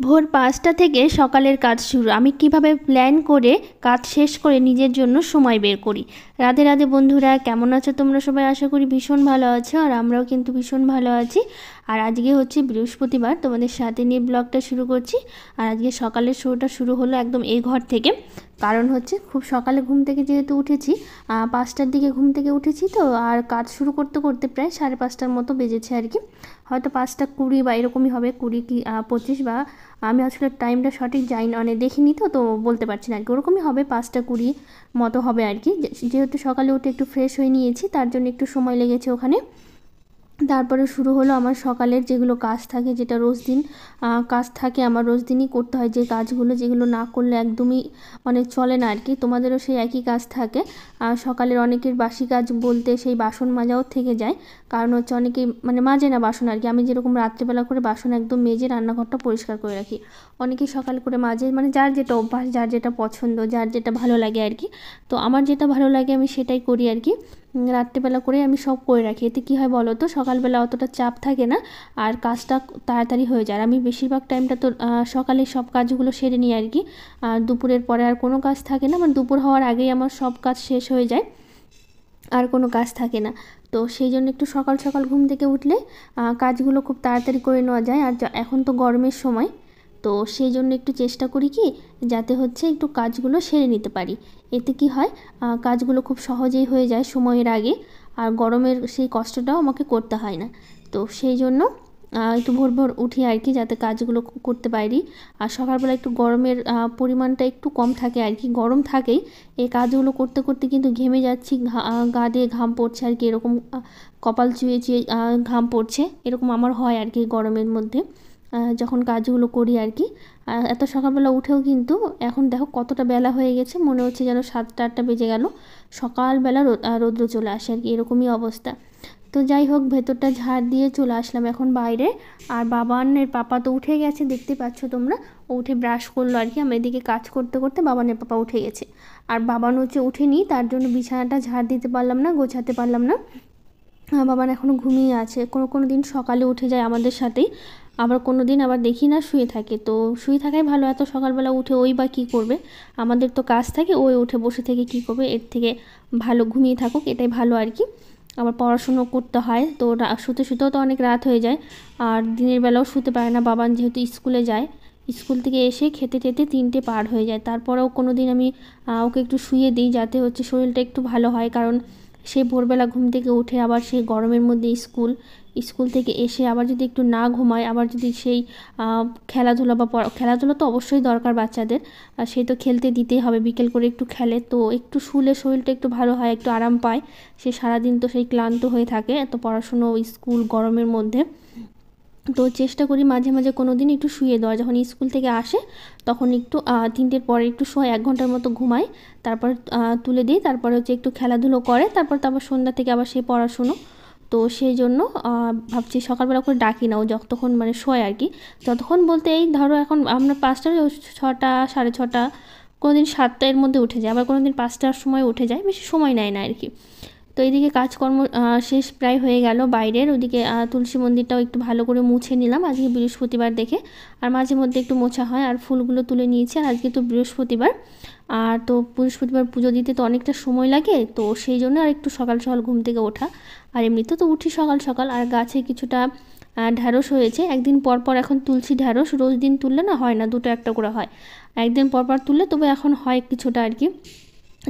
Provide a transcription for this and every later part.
ভোর ৫টা থেকে সকালের কাজ শুরু। আমি কিভাবে প্ল্যান করে কাজ শেষ করে নিজের জন্য সময় বের করি। রাধে রাধে বন্ধুরা, কেমন আছো তোমরা সবাই? আশা করি ভীষণ ভালো আছো, আর আমরাও কিন্তু ভীষণ ভালো আছি। আর আজকে হচ্ছে বৃহস্পতিবার, তোমাদের সাথে নিয়ে ব্লগটা শুরু করছি। আর আজকে সকালের শোটা শুরু হলো একদম এই ঘর থেকে। কারণ হচ্ছে খুব সকালে ঘুম থেকে যেহেতু উঠেছি, ৫টার দিকে ঘুম থেকে উঠেছি, তো আর কাজ শুরু করতে করতে প্রায় ৫:৩০ মতো বেজেছে আর কি। হয়তো ৫টা ২০ বা এরকমই হবে, ২০ কি ২৫, বা আমি আসলে টাইমটা সঠিক জানি না, মানে দেখিনি, তো বলতে পারছি না আর কি। ওরকমই হবে, ৫টা ২০ মতো হবে আর কি। যেহেতু সকালে উঠে একটু ফ্রেশ হয়ে নিয়েছি, তার জন্য একটু সময় লেগেছে ওখানে। তারপরে শুরু হলো আমার সকালের যেগুলো কাজ থাকে, যেটা রোজ দিন কাজ থাকে আমার, রোজ দিনই করতে হয় যে কাজগুলো, যেগুলো না করলে একদমই মানে চলে না আর কি। তোমাদেরও সেই একই কাজ থাকে। সকালের অনেকের বাসি কাজ বলতে সেই বাসন মাজাও থেকে যায়। কারণ হচ্ছে অনেকেই মানে মাজে না বাসন আর কি। আমি যেরকম রাত্রেবেলা করে বাসন একদম মেজে রান্নাঘরটা পরিষ্কার করে রাখি, অনেকেই সকাল করে মাজে, মানে যার যেটা অভ্যাস, যার যেটা পছন্দ, যার যেটা ভালো লাগে আর কি। তো আমার যেটা ভালো লাগে আমি সেটাই করি আর কি। রাত্রেবেলা করে আমি সব করে রাখি। এতে কী হয় বলো তো, সকালবেলা অতটা চাপ থাকে না, আর কাজটা তাড়াতাড়ি হয়ে যায়। আর আমি বেশিরভাগ টাইমটা তো সকালে সব কাজগুলো সেরে নিই আর কি। আর দুপুরের পরে আর কোনো কাজ থাকে না, মানে দুপুর হওয়ার আগেই আমার সব কাজ শেষ হয়ে যায়, আর কোনো কাজ থাকে না। তো সেই জন্য একটু সকাল সকাল ঘুম থেকে উঠলে কাজগুলো খুব তাড়াতাড়ি করে নেওয়া যায়। আর এখন তো গরমের সময়, তো সেই জন্য একটু চেষ্টা করি কি, যাতে হচ্ছে একটু কাজগুলো সেরে নিতে পারি। এতে কি হয়, কাজগুলো খুব সহজেই হয়ে যায় সময়ের আগে, আর গরমের সেই কষ্টটাও আমাকে করতে হয় না। তো সেই জন্য একটু ভোর ভোর উঠি আর কি, যাতে কাজগুলো করতে পারি। আর সকালবেলা একটু গরমের পরিমাণটা একটু কম থাকে আর কি। গরম থাকেই, এই কাজগুলো করতে করতে কিন্তু ঘেমে যাচ্ছি, গা দিয়ে ঘাম পড়ছে আর কি, এরকম কপাল চুয়ে চুয়ে ঘাম পড়ছে, এরকম আমার হয় আর কি গরমের মধ্যে যখন কাজগুলো করি আর কি। এত সকালবেলা উঠেও কিন্তু এখন দেখো কতটা বেলা হয়ে গেছে, মনে হচ্ছে যেন ৭টা ৮টা বেজে গেল। সকালবেলা রৌদ্র চলে আসে আর কি, এরকমই অবস্থা। তো যাই হোক, ভেতরটা ঝাড় দিয়ে চলে আসলাম এখন বাইরে। আর বাবানের পাপা তো উঠে গেছে, দেখতে পাচ্ছ তোমরা। ও উঠে ব্রাশ করলো আর কি। আমি এদিকে কাজ করতে করতে বাবানের পাপা উঠে গেছে, আর বাবান হচ্ছে উঠেনি, তার জন্য বিছানাটা ঝাড় দিতে পারলাম না, গোছাতে পারলাম না। বাবান এখনও ঘুমিয়ে আছে। কোনো কোনো দিন সকালে উঠে যায় আমাদের সাথেই, আবার কোনো দিন আবার দেখি না শুয়ে থাকে। তো শুয়ে থাকাই ভালো, এত সকালবেলা উঠে ওই বা কী করবে, আমাদের তো কাজ থাকে, ওই উঠে বসে থেকে কী করবে, এর থেকে ভালো ঘুমিয়ে থাকুক, এটাই ভালো আর কি। আবার পড়াশুনো করতে হয়, তো শুতে শুতেও তো অনেক রাত হয়ে যায়, আর দিনের বেলাও শুতে পারে না বাবান, যেহেতু স্কুলে যায়। স্কুল থেকে এসে খেতে খেতে 3টে পার হয়ে যায়। তারপরেও কোনো দিন আমি ওকে একটু শুয়ে দিই, যাতে হচ্ছে শরীরটা একটু ভালো হয়। কারণ সে ভোরবেলা ঘুম থেকে উঠে আবার সেই গরমের মধ্যে স্কুল থেকে এসে আবার যদি একটু না ঘুমায়, আবার যদি সেই খেলাধুলা বা খেলাধুলা তো অবশ্যই দরকার বাচ্চাদের, সে তো খেলতে দিতেই হবে, বিকেল করে একটু খেলে, তো একটু শুলে শরীরটা একটু ভালো হয়, একটু আরাম পায়। সে সারাদিন তো সেই ক্লান্ত হয়ে থাকে, এত পড়াশুনো, স্কুল, গরমের মধ্যে। তো চেষ্টা করি মাঝে মাঝে কোনো দিন একটু শুয়ে দেওয়া, যখন স্কুল থেকে আসে তখন একটু 3টের পরে একটু শোয়, 1 ঘন্টার মতো ঘুমায়, তারপর তুলে দিই, তারপরে হচ্ছে একটু খেলাধুলো করে, তারপর সন্ধ্যা থেকে আবার সেই পড়াশুনো। তো সেই জন্য ভাবছি সকালবেলা করে ডাকি না, ও যতক্ষণ মানে শোয় আর কি। যতক্ষণ বলতে এই ধরো এখন আমরা 5টা, 6টা, 6:30, কোনো দিন 7টা এর মধ্যে উঠে যায়, আবার কোনো দিন 5টার সময় উঠে যায়, বেশি সময় নেয় না আর কি। তো এইদিকে কাজকর্ম শেষ প্রায় হয়ে গেল বাইরের। ওদিকে তুলসী মন্দিরটাও একটু ভালো করে মুছে নিলাম, আজকে বৃহস্পতিবার দেখে। আর মাঝে মধ্যে একটু মোছা হয়, আর ফুলগুলো তুলে নিয়েছি। আর আজকে তো বৃহস্পতিবার, আর তো বৃহস্পতিবার পুজো দিতে তো অনেকটা সময় লাগে, তো সেই জন্য আর একটু সকাল সকাল ঘুম থেকে ওঠা। আর এমনিতে তো উঠি সকাল সকাল। আর গাছে কিছুটা ঢ্যাঁড়স হয়েছে, একদিন পর পর এখন তুলছি ঢ্যাঁড়স, রোজ দিন তুললে না হয় না, দুটো একটা করে হয়, একদিন পর পর তুললে তবে এখন হয় কিছুটা আর কি।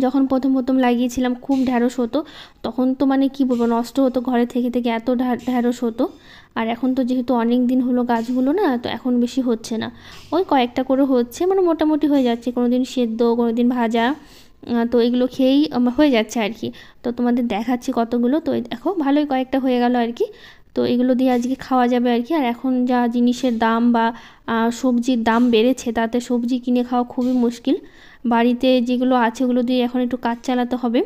যখন প্রথম প্রথম লাগিয়েছিলাম খুব ঢ্যাঁড়স হতো, তখন তো মানে কী বলবো, নষ্ট হতো ঘরে থেকে থেকে, এত ঢ্যাঁড়স হতো। আর এখন তো যেহেতু অনেক দিন হলো গাছগুলো না, তো এখন বেশি হচ্ছে না, ওই কয়েকটা করে হচ্ছে, মানে মোটামুটি হয়ে যাচ্ছে, কোনো দিন সেদ্ধ, কোনো দিন ভাজা। তো এগুলো খেয়েই হয়ে যাচ্ছে আর কি। তো তোমাদের দেখাচ্ছি কতগুলো, তো এই দেখো ভালোই কয়েকটা হয়ে গেল আর কি। তো এগুলো দিয়ে আজকে খাওয়া যাবে আর কি। আর এখন যা জিনিসের দাম বা সবজির দাম বেড়েছে, তাতে সবজি কিনে খাওয়া খুবই মুশকিল। বাড়িতে যেগুলো আছে ওগুলো দিয়ে এখন একটু কাজ চালাতে হবে।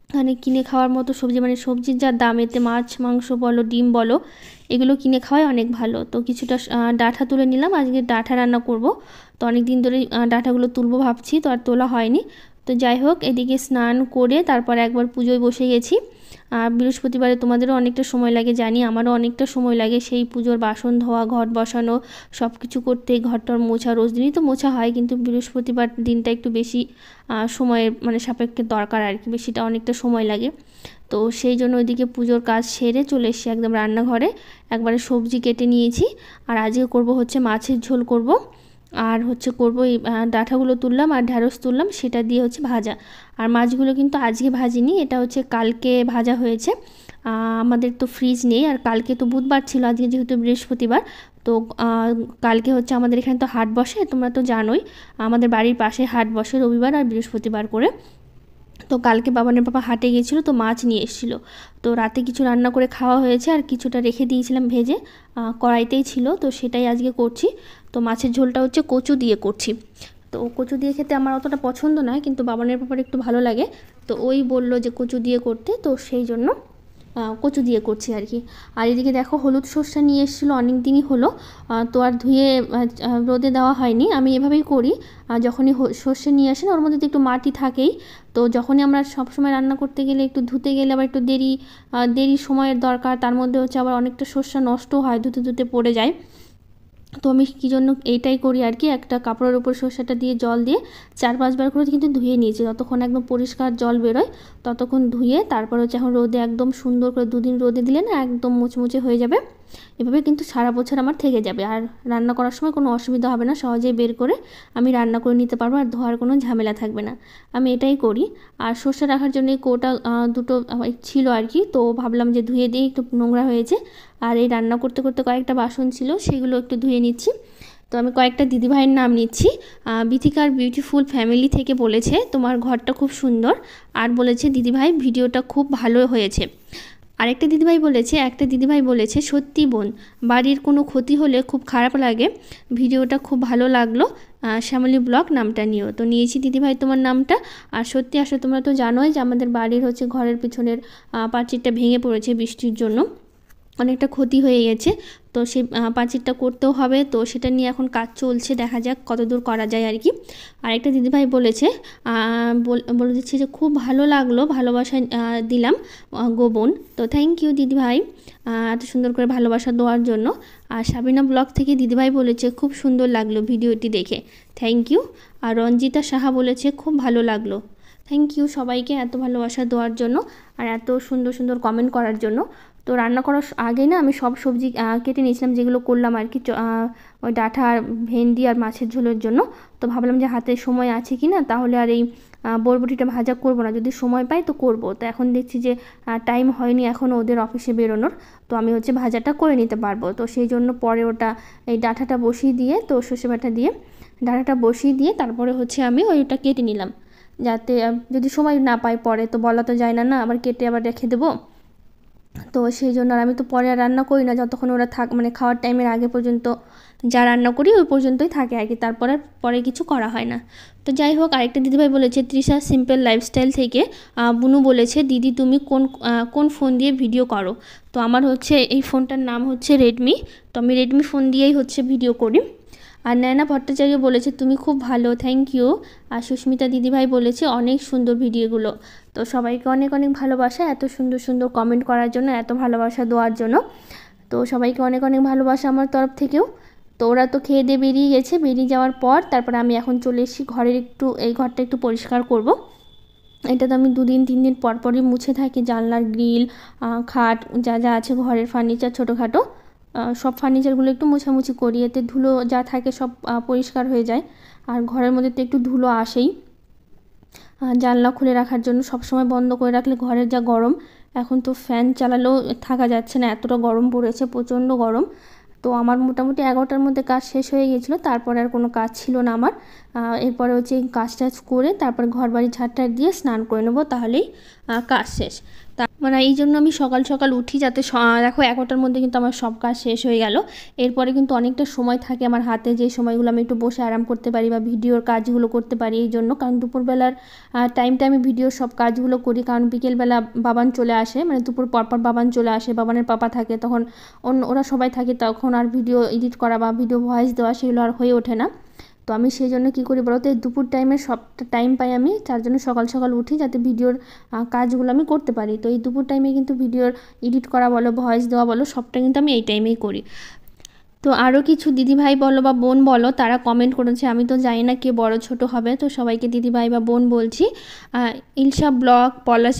মানে কিনে খাওয়ার মতো সবজি, মানে সবজির যা দাম, এতে মাছ মাংস বলো, ডিম বলো, এগুলো কিনে খাওয়াই অনেক ভালো। তো কিছুটা ডাঁটা তুলে নিলাম, আজকে ডাঁটা রান্না করব। তো অনেক দিন ধরে ডাঁটাগুলো তুলবো ভাবছি, তো আর তোলা হয়নি। তো যাই হোক, এদিকে স্নান করে তারপর একবার পুজোয় বসে গেছি। আর বৃহস্পতিবারে তোমাদেরও অনেকটা সময় লাগে জানি, আমারও অনেকটা সময় লাগে সেই পুজোর বাসন ধোয়া, ঘট বসানো, সব কিছু করতে, ঘরটার মোছা, রোজ দিনই তো মোছা হয়, কিন্তু বৃহস্পতিবার দিনটা একটু বেশি সময়ের মানে সাপেক্ষে দরকার আর কি, বেশিটা অনেকটা সময় লাগে। তো সেই জন্য ওইদিকে পুজোর কাজ সেরে চলে এসেছি একদম রান্নাঘরে, একবারে সবজি কেটে নিয়েছি। আর আজকে করব হচ্ছে মাছের ঝোল করব, আর হচ্ছে করব এই ডাঁটাগুলো তুললাম আর ঢ্যাঁড়স তুললাম, সেটা দিয়ে হচ্ছে ভাজা। আর মাছগুলো কিন্তু আজকে ভাজিনি, এটা হচ্ছে কালকে ভাজা হয়েছে। আমাদের তো ফ্রিজ নেই, আর কালকে তো বুধবার ছিল, আজকে যেহেতু বৃহস্পতিবার, তো কালকে হচ্ছে আমাদের এখানে তো হাট বসে, তোমরা তো জানোই আমাদের বাড়ির পাশে হাট বসে রবিবার আর বৃহস্পতিবার করে। তো কালকে বাবানের পাপা হাটে গিয়েছিলো, তো মাছ নিয়ে এসেছিলো, তো রাতে কিছু রান্না করে খাওয়া হয়েছে আর কিছুটা রেখে দিয়েছিলাম ভেজে, কড়াইতেই ছিল, তো সেটাই আজকে করছি। তো মাছের ঝোলটা হচ্ছে কচু দিয়ে করছি। তো কচু দিয়ে খেতে আমার অতটা পছন্দ নয়, কিন্তু বাবানের পাপার একটু ভালো লাগে, তো ওই বলল যে কচু দিয়ে করতে, তো সেই জন্য কচু দিয়ে করছি আর কি। আর এদিকে দেখো হলুদ সর্ষে নিয়ে এসেছিলো, অনেক দিনই হলো, তো আর ধুয়ে রোদে দেওয়া হয়নি। আমি এভাবেই করি, যখনই সর্ষে নিয়ে আসেন ওর মধ্যে তো একটু মাটি থাকেই, তো যখনই আমরা সবসময় রান্না করতে গেলে একটু ধুতে গেলে আবার একটু দেরি সময়ের দরকার, তার মধ্যে হচ্ছে আবার অনেকটা সর্ষে নষ্ট হয়, ধুতে ধুতে পড়ে যায়। তো আমি কী জন্য এইটাই করি আর কি, একটা কাপড়ের উপর সর্ষেটা দিয়ে জল দিয়ে 4-5 বার করে কিন্তু ধুয়ে নিয়েছি, যতক্ষণ একদম পরিষ্কার জল বেরোয় ততক্ষণ ধুয়ে তারপর হচ্ছে এখন রোদে একদম সুন্দর করে 2 দিন রোদে দিলে না একদম মুচমুচে হয়ে যাবে। এভাবে কিন্তু সারা বছর আমার থেকে যাবে, আর রান্না করার সময় কোনো অসুবিধা হবে না, সহজেই বের করে আমি রান্না করে নিতে পারবো, আর ধোয়ার কোনো ঝামেলা থাকবে না। আমি এটাই করি। আর সর্ষে রাখার জন্য এই কৌটা দুটো ছিল আর কি, তো ভাবলাম যে ধুয়ে দিই, একটু নোংরা হয়েছে। আর এই রান্না করতে করতে কয়েকটা বাসন ছিল, সেগুলো একটু ধুয়ে নিচ্ছি। তো আমি কয়েকটা দিদিভাইয়ের নাম নিচ্ছি। বিথিকার বিউটিফুল ফ্যামিলি থেকে বলেছে তোমার ঘরটা খুব সুন্দর, আর বলেছে দিদিভাই ভিডিওটা খুব ভালো হয়েছে। আরেকটা দিদিভাই বলেছে সত্যি বোন, বাড়ির কোনো ক্ষতি হলে খুব খারাপ লাগে, ভিডিওটা খুব ভালো লাগলো, শ্যামলী ব্লগ নামটা নিও। তো নিয়েছি দিদিভাই তোমার নামটা। আর সত্যি আসলে তোমরা তো জানোই যে আমাদের বাড়ির হচ্ছে ঘরের পিছনের পাঁচিলটা ভেঙে পড়েছে বৃষ্টির জন্য, অনেকটা ক্ষতি হয়ে গেছে, তো সেই পাঁচিলটা করতেও হবে, তো সেটা নিয়ে এখন কাজ চলছে, দেখা যাক কতদূর করা যায় আর কি। আরেকটা দিদিভাই বলেছে বলে দিচ্ছে যে খুব ভালো লাগলো, ভালোবাসা দিলাম গোবন। তো থ্যাংক ইউ দিদিভাই এত সুন্দর করে ভালোবাসা দেওয়ার জন্য। আর সাবিনা ব্লগ থেকে দিদিভাই বলেছে খুব সুন্দর লাগলো ভিডিওটি দেখে, থ্যাংক ইউ। আর রঞ্জিতা সাহা বলেছে খুব ভালো লাগলো, থ্যাংক ইউ সবাইকে এত ভালোবাসা দেওয়ার জন্য আর এত সুন্দর সুন্দর কমেন্ট করার জন্য। তো রান্না করার আগেই না আমি সব সবজি কেটে নিয়েছিলাম, যেগুলো করলাম আর কি, ওই ডাঁটা আর ভেন্ডি আর মাছের ঝোলের জন্য। তো ভাবলাম যে হাতে সময় আছে কি না, তাহলে আর এই বরবটিটা ভাজা করব না, যদি সময় পাই তো করব। তো এখন দেখছি যে টাইম হয়নি এখনও ওদের অফিসে বেরোনোর, তো আমি হচ্ছে ভাজাটা করে নিতে পারবো। তো সেই জন্য পরে ওটা এই ডাঁটাটা বসিয়ে দিয়ে, তো সর্ষে বাটা দিয়ে ডাঁটাটা বসিয়ে দিয়ে তারপরে হচ্ছে আমি ওইটা কেটে নিলাম, যাতে যদি সময় না পাই পরে, তো বলা তো যায় না, না আবার কেটে আবার রেখে দেবো। তো সেই জন্য আর আমি তো পরে আর রান্না করি না, যতক্ষণ ওরা মানে খাওয়ার টাইমের আগে পর্যন্ত যা রান্না করি ওই পর্যন্তই থাকে আর কি, তারপরে পরে কিছু করা হয় না। তো যাই হোক, আরেকটা দিদিভাই বলেছে তৃষা সিম্পল লাইফস্টাইল থেকে বুনু বলেছে দিদি তুমি কোন ফোন দিয়ে ভিডিও করো। তো আমার হচ্ছে এই ফোনটার নাম হচ্ছে রেডমি, তো আমি রেডমি ফোন দিয়েই হচ্ছে ভিডিও করি। আর নয়না ভট্টাচার্য বলেছে তুমি খুব ভালো, থ্যাংক ইউ। আর সুস্মিতা দিদিভাই বলেছে অনেক সুন্দর ভিডিওগুলো। তো সবাইকে অনেক অনেক ভালোবাসা এত সুন্দর সুন্দর কমেন্ট করার জন্য, এত ভালোবাসা দেওয়ার জন্য। তো সবাইকে অনেক অনেক ভালোবাসা আমার তরফ থেকেও। তো ওরা তো খেয়ে দিয়ে বেরিয়ে গেছে, বেরিয়ে যাওয়ার পর তারপরে আমি এখন চলে এসেছি ঘরের এই ঘরটা একটু পরিষ্কার করব। এটা তো আমি 2-3 দিন পর পরই মুছে থাকি, জানলার গ্রিল, খাট, যা যা আছে ঘরের ফার্নিচার ছোটোখাটো সব ফার্নিচারগুলো একটু মোছামুছি করি, এতে ধুলো যা থাকে সব পরিষ্কার হয়ে যায়। আর ঘরের মধ্যে তো একটু ধুলো আসেই, জানলা খুলে রাখার জন্য, সবসময় বন্ধ করে রাখলে ঘরের যা গরম, এখন তো ফ্যান চালালেও থাকা যাচ্ছে না, এতটা গরম পড়েছে, প্রচণ্ড গরম। তো আমার মোটামুটি 11টার মধ্যে কাজ শেষ হয়ে গিয়েছিলো, তারপরে আর কোনো কাজ ছিল না আমার। এরপরে হচ্ছে কাজ টাজ করে তারপর ঘর বাড়ি ঝাড়টাড় দিয়ে স্নান করে নেবো, তাহলেই কাজ শেষ। মানে এই জন্য আমি সকাল সকাল উঠি, যাতে দেখো 11টার মধ্যে কিন্তু আমার সব কাজ শেষ হয়ে গেল। এরপরে কিন্তু অনেকটা সময় থাকে আমার হাতে, যে সময়গুলো আমি একটু বসে আরাম করতে পারি বা ভিডিওর কাজগুলো করতে পারি। এই জন্য, কারণ দুপুরবেলার টাইমটা আমি ভিডিওর সব কাজগুলো করি, কারণ বিকেলবেলা বাবান চলে আসে, মানে দুপুর পরপর বাবান চলে আসে, বাবানের পাপা থাকে, তখন ওরা সবাই থাকে, তখন আর ভিডিও এডিট করা বা ভিডিও ভয়েস দেওয়া সেগুলো আর হয়ে ওঠে না। তো আমি সেই জন্য কী করি বলো তো, এই দুপুর টাইমে সবটা টাইম পাই আমি, তার জন্য সকাল সকাল উঠি যাতে ভিডিওর কাজগুলো আমি করতে পারি। তো এই দুপুর টাইমে কিন্তু ভিডিওর এডিট করা বলো, ভয়েস দেওয়া বলো, সবটা কিন্তু আমি এই টাইমেই করি। তো আরও কিছু দিদিভাই বলো বা বোন বলো, তারা কমেন্ট করেছে, আমি তো জানি না কে বড় ছোট হবে, তো সবাইকে দিদিভাই বা বোন বলছি। ইলশা ব্লগ, পলাশ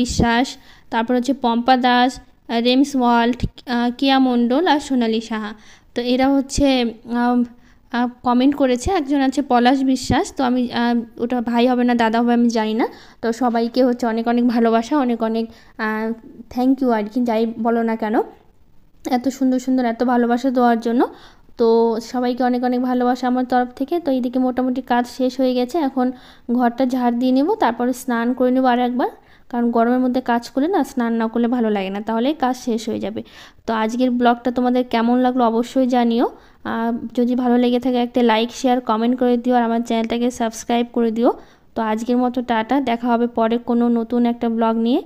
বিশ্বাস, তারপর হচ্ছে পম্পা দাস, রেমস ওয়ার্ল্ড, কিয়া মণ্ডল আর সোনালি সাহা। তো এরা হচ্ছে কমেন্ট করেছে। একজন আছে পলাশ বিশ্বাস, তো আমি ওটা ভাই হবে না দাদা হবে আমি জানি না। তো সবাইকে হচ্ছে অনেক অনেক ভালোবাসা, অনেক অনেক থ্যাংক ইউ আর কি, যাই বলো না কেন, এত সুন্দর সুন্দর এত ভালোবাসা দেওয়ার জন্য। তো সবাইকে অনেক অনেক ভালোবাসা আমার তরফ থেকে। তো এইদিকে মোটামুটি কাজ শেষ হয়ে গেছে, এখন ঘরটা ঝাড় দিয়ে নেব, তারপরে স্নান করে নেবো আর একবার, কারণ গরমের মধ্যে কাজ করলে না স্নান না করলে ভালো লাগে না, তাহলেই কাজ শেষ হয়ে যাবে। তো আজকের ব্লগটা তোমাদের কেমন লাগলো অবশ্যই জানিও। যদি ভালো লেগে থাকে একটা লাইক শেয়ার কমেন্ট করে দিও, আর আমার চ্যানেলটাকে সাবস্ক্রাইব করে দিও। তো আজকের মতো টাটা, দেখা হবে পরে কোনো নতুন একটা ব্লগ নিয়ে।